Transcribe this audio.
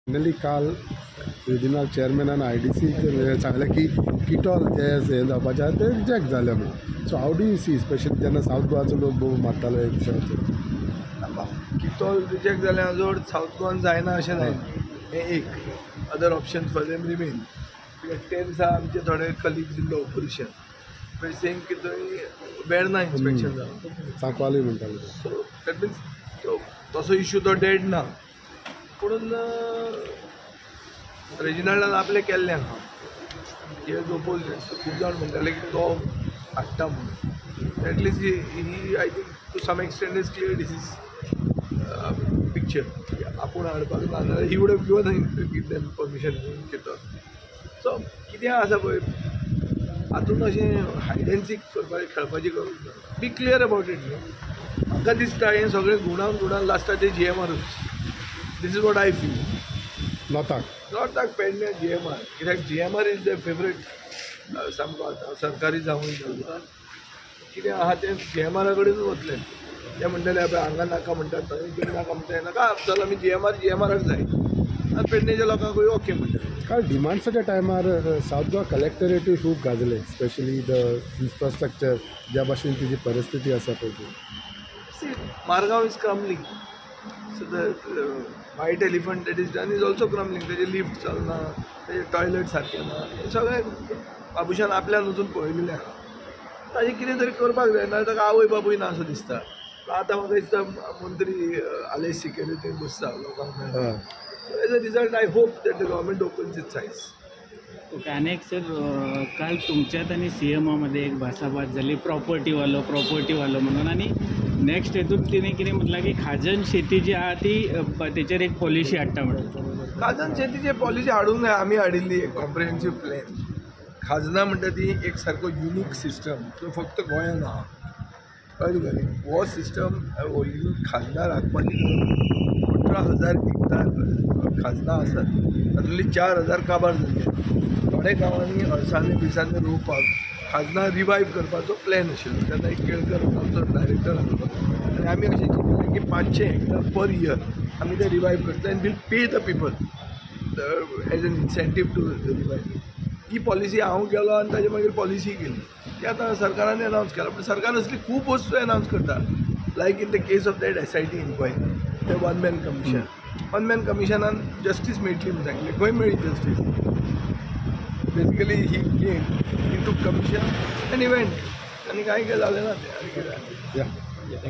Finally काल regional चेअरमॅनान IDC सांगलें की किटॉल जे हें जावपाचें आहा तें रिजेक्ट जालें म्हणून. So how do you see specially जेन्ना सावथ गोवाचो लोक भोव मारतालो एक विशयाचेर किटॉल रिजेक्ट जालें हाजो सावथ गोवान जायना अशें जायना. हें एक other option for them remain. ते दिसा आमचे थोडे कलिग्स दिल्लो ऑपोजिशन सेम की थंय वेर्ना इन्स्पेक्शन जालां सांकवाली म्हणटाले. सो दॅट मिन्स तसो इश्यू तो डेड ना. पूण रेजिनाल्डान आपलें केल्लें आहा. हे ऑपोजिट खूब जाण म्हणटाले की तो हाडटा म्हणून. एटलिस्ट ही I think to some extent is clear डिसीज पिक्चर आपूण हाडपाक ना जाल्यार he would have given them permission किटॉल. सो कितें आसा पळय हातूंत अशें हायड एंड सीक करपाचें खेळपाची गरज ना. बी क्लियर अबावट इट न्हू. म्हाका दिसता हें सगळें गुणान लास्टाक ते GMRच. This is what I feel. नॉटाक पेडणे GMR कित्याक GMR इज द फेवरेट सामको आतां सरकारी जावूं जाता. कितें आहा तें GMR कडेनूच वतलें. ते म्हणटले पळय हांगा नाका म्हणटात थंय कितें नाका म्हणटा नाका चल आमी GMRच जाय. आनी पेडणेच्या लोकांकूय ओके म्हणटा. काल डिमांड्साच्या टायमार सावथ गोवा कलेक्टरेटूय खूब गाजलें स्पेशली द इन्फ्रास्ट्रक्चर ज्या भाशेन तिची परिस्थिती आसा पळय ती. See Margao is crumbling. So the white elephant that is done is also crumbling. तेजे लिफ्ट चलना, तेजे टॉयलेट सारके ना. हें सगळें बाबुशान आपल्यान वचून पळयलेलें आहा. ताजें कितें तरी करपाक जाय ना ताका आवय बापूय ना असो दिसता. आतां म्हाका दिसता मंत्री आलेश सिक्युरिटी बसता लोकांक मेळटा. So as a result, I hope that the government opens its eyes. Okay. अनेक सर काल तुमच्यात आणि CMमध्ये एक भासाभास झाली प्रॉपर्टीवालो म्हणून. आणि नेक्स्ट हेतून तिने कितें म्हटलं की खाजन शेती जी आहा ती त्याचेर एक पॉलिसी हाडटा म्हणून. खाजन शेतीची पॉलिसी हाडूंक जाय. आमी हाडिल्ली एक कॉम्प्रिहेन्सीव प्लॅन. खाजना म्हणटा ती एक सारको युनीक सिस्टम तो फक्त गोंयांत आहा. कळ्ळें तुका. हो सिस्टम खाजना राखपाची 18,000 हेक्टर खाजना आसात. तातूंतली 4,000 काबार जाल्ले. थोड्या गांवांनी अळसांनी बिसांनी रोवपाक खाजना रिवायव करपाचो प्लॅन आशिल्लो. तेन्ना एक केळकर आमचो डायरेक्टर आसलो आनी आमी अशें चिंतिल्लें की 500 हेक्टर पर इयर आमी ते रिवायव करता आनी will pay the people as an incentive to revive. ही पॉलिसी हांव गेलो आनी ताजे मागीर पॉलिसी केली. ती आतां सरकारान अनावन्स केला. पूण सरकार असली खूब वस्तू अनावन्स करता. Like in the case of that SIT inquiry ते वन मॅन कमिशनान जस्टीस मेळटली म्हणून सांगलें. खंय मेळ्ळी justice. Basically he came in to commission an event आनी कांय जालें ना तें. आनी कितें